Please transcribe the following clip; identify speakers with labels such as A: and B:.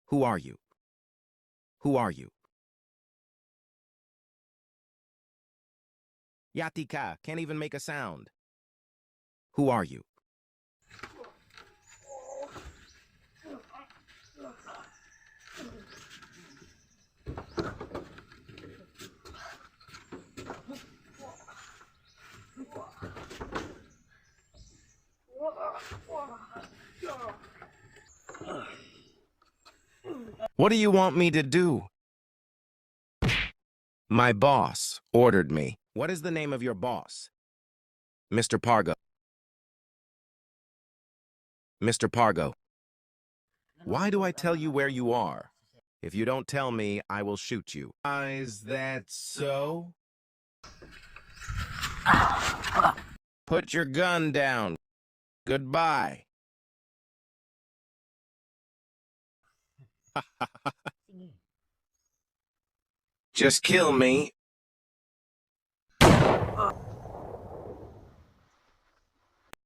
A: Who are you? Who are you? Yatika, can't even make a sound. Who are you? What do you want me to do? My boss ordered me. What is the name of your boss? Mr. Pargo. Mr. Pargo. Why do I tell you where you are? If you don't tell me, I will shoot you. Is that so? Put your gun down. Goodbye. Just kill me,